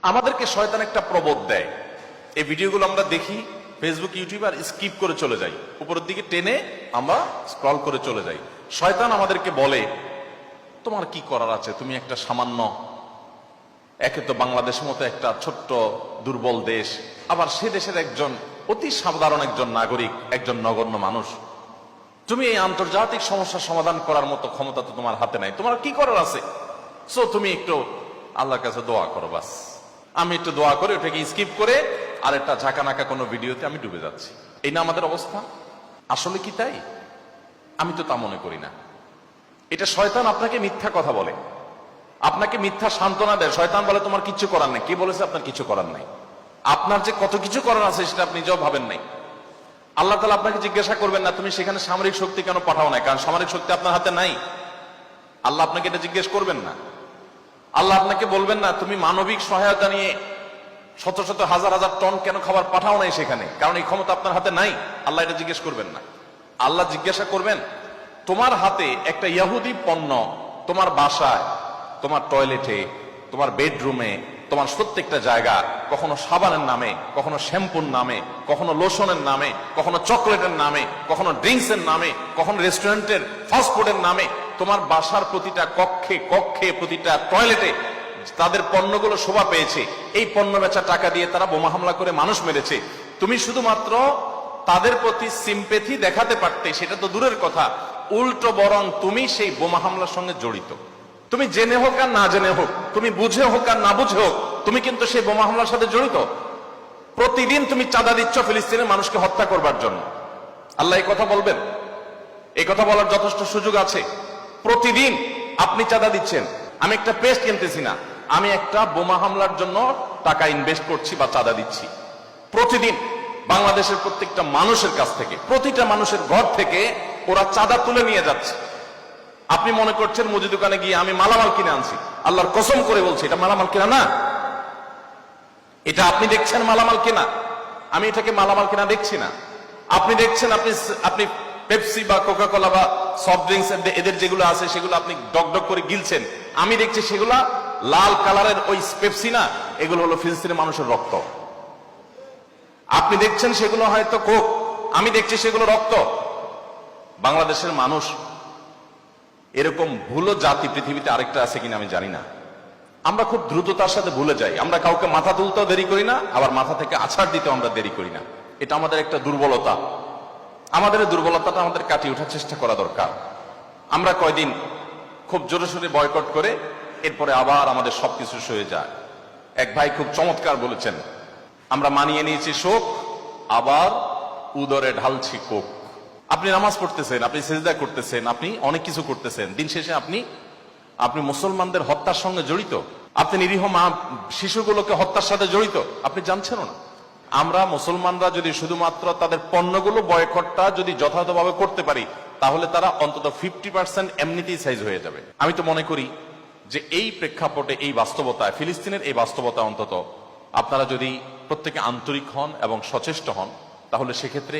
আমাদেরকে শয়তান একটা প্রবোধ দেয়, এই ভিডিওগুলো আমরা দেখি ফেসবুক ইউটিউব আর স্কিপ করে চলে যাই, উপরের দিকে টেনে আমরা স্ক্রল করে চলে যাই। শয়তান আমাদেরকে বলে তোমার কি করার আছে, তুমি একটা সামান্য, একে তো বাংলাদেশ মতো একটা ছোট্ট দুর্বল দেশ, আবার সে দেশের একজন অতি সাধারণ একজন নাগরিক, একজন নগণ্য মানুষ, তুমি এই আন্তর্জাতিক সমস্যার সমাধান করার মতো ক্ষমতা তো তোমার হাতে নাই, তোমার কি করার আছে? সো তুমি একটু আল্লাহর কাছে দোয়া করো। বাস আমি একটু দোয়া করে ওটাকে স্কিপ করে আর একটা ঝাঁকানাকা কোনো ভিডিওতে আমি ডুবে যাচ্ছি। এই না আমাদের অবস্থা? আসলে কি তাই? আমি তো তা মনে করি না। এটা শয়তান আপনাকে মিথ্যা কথা বলে, আপনাকে মিথ্যা সান্ত্বনা দেয়। শয়তান বলে তোমার কিচ্ছু করার নাই। কে বলেছে আপনার কিছু করার নাই? আপনার যে কত কিছু করার আছে সেটা আপনি নিজেও ভাবেন নাই। আল্লাহ তাআলা আপনাকে জিজ্ঞাসা করবেন না তুমি সেখানে সামরিক শক্তি কেন পাঠাও নাই, কারণ সামরিক শক্তি আপনার হাতে নাই। আল্লাহ আপনাকে এটা জিজ্ঞেস করবেন না। আল্লাহ আপনাকে বলবেন না তুমি মানবিক সহায়তা নিয়ে শত শত হাজার হাজার টন কেন খাবার পাঠাও নাই সেখানে, কারণ এই ক্ষমতা আপনার হাতে নাই। আল্লাহ এটা জিজ্ঞেস করবেন না। আল্লাহ জিজ্ঞাসা করবেন তোমার হাতে একটা ইহুদি পণ্য তোমার বাসায়, তোমার টয়লেটে, তোমার বেডরুমে, তোমার প্রত্যেকটা জায়গা, কখনো সাবানের নামে, কখনো শ্যাম্পুর নামে, কখনো লোশনের নামে, কখনো চকলেটের নামে, কখনো ড্রিঙ্কসের নামে, কখনো রেস্টুরেন্টের ফাস্টফুডের নামে, তোমার বাসার প্রতিটা কক্ষে কক্ষে প্রতিটা টয়লেটে তাদের পণ্যগুলো শোভা পেয়েছে। এই পণ্য বেচা টাকা দিয়ে তারা বোমা হামলা করে মানুষ মেরেছে। তুমি শুধুমাত্র তাদের প্রতি সিম্পেথি দেখাতে পারতে, সেটা তো দূরের কথা, উল্টো বরং তুমি সেই বোমা হামলার সঙ্গে জড়িত। তুমি জেনে হোক আর না জেনে হোক, তুমি বুঝে হোক আর না বুঝে হোক, তুমি কিন্তু সেই বোমা হামলার সাথে জড়িত। প্রতিদিন তুমি চাঁদা দিচ্ছ ফিলিস্তিনের মানুষকে হত্যা করবার জন্য। আল্লাহ এই কথা বলবেন? এই কথা বলার যথেষ্ট সুযোগ আছে। প্রতিদিন আপনি চাঁদা দিচ্ছেন। আমি একটা পেস্ট কিনতেছি না, আমি একটা বোমা হামলার জন্য টাকা ইনভেস্ট করছি বা চাঁদা দিচ্ছি। প্রতিদিন বাংলাদেশের প্রত্যেকটা মানুষের কাছ থেকে, প্রতিটা মানুষের ঘর থেকে ওরা চাঁদা তুলে নিয়ে যাচ্ছে। আপনি মনে করছেন মুদি দোকানে গিয়ে আমি মালামাল কিনে আনছি। আল্লাহর কসম করে বলছি এটা মালামাল কিনা না। এটা আপনি দেখছেন মালামাল কিনা, আমি এটাকে মালামাল কিনা দেখছি না। আপনি দেখছেন আপনি পেপসি বা কোকা কোলা বা সফট ড্রিঙ্কস এদের যেগুলো আছে সেগুলো আপনি ডকডক করে গিলছেন। আমি দেখছি সেগুলা লাল কালারের ওই পেপসি না, এগুলো হলো ফিলিস্তিনের মানুষের রক্ত। আপনি দেখছেন সেগুলো হয়তো কোক, আমি দেখছি সেগুলো রক্ত। বাংলাদেশের মানুষ এরকম ভুলো জাতি পৃথিবীতে আরেকটা আছে কিনা আমি জানি না। আমরা খুব দ্রুততার সাথে ভুলে যাই। আমরা কাউকে মাথা তুলতেও দেরি করি না, আবার মাথা থেকে আছাড় দিতেও আমরা দেরি করি না। এটা আমাদের একটা দুর্বলতা। আমাদের এই দুর্বলতাটা আমাদের কাটিয়ে ওঠার চেষ্টা করা দরকার। আমরা কয়দিন খুব জোরে সোরে বয়কট করে এরপরে আবার আমাদের সবকিছু সয়ে যায়। এক ভাই খুব চমৎকার বলেছেন, আমরা মানিয়ে নিয়েছি শোক, আবার উদরে ঢালছি কোক। আপনি নামাজ পড়তেছেন, আপনি সিজদা করতেছেন, আপনি অনেক কিছু করতেছেন, দিন শেষে আপনি মুসলমানদের হত্যার সঙ্গে জড়িত। আপনি নিরীহ মা শিশুগুলোকে হত্যার সাথে জড়িত, আপনি জানছেন না। আমরা মুসলমানরা যদি শুধুমাত্র তাদের পণ্যগুলো বয়কটটা যদি যথাযথভাবে করতে পারি, তাহলে তারা অন্তত 50% এমনিতেই সাইজ হয়ে যাবে। আমি তো মনে করি যে এই প্রেক্ষাপটে, এই বাস্তবতায়, ফিলিস্তিনের এই বাস্তবতা অন্তত আপনারা যদি প্রত্যেকে আন্তরিক হন এবং সচেষ্ট হন, তাহলে সেক্ষেত্রে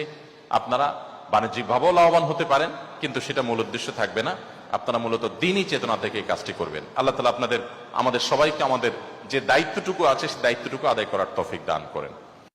আপনারা বাণিজ্যিকভাবেও লাভবান হতে পারেন, কিন্তু সেটা মূল উদ্দেশ্য থাকবে না। আপনারা মূলত দ্বীনি চেতনা থেকে এই কাজটি করবেন। আল্লাহ তাআলা আমাদের সবাইকে আমাদের যে দায়িত্বটুকু আছে সেই দায়িত্বটুকু আদায় করার তৌফিক দান করেন।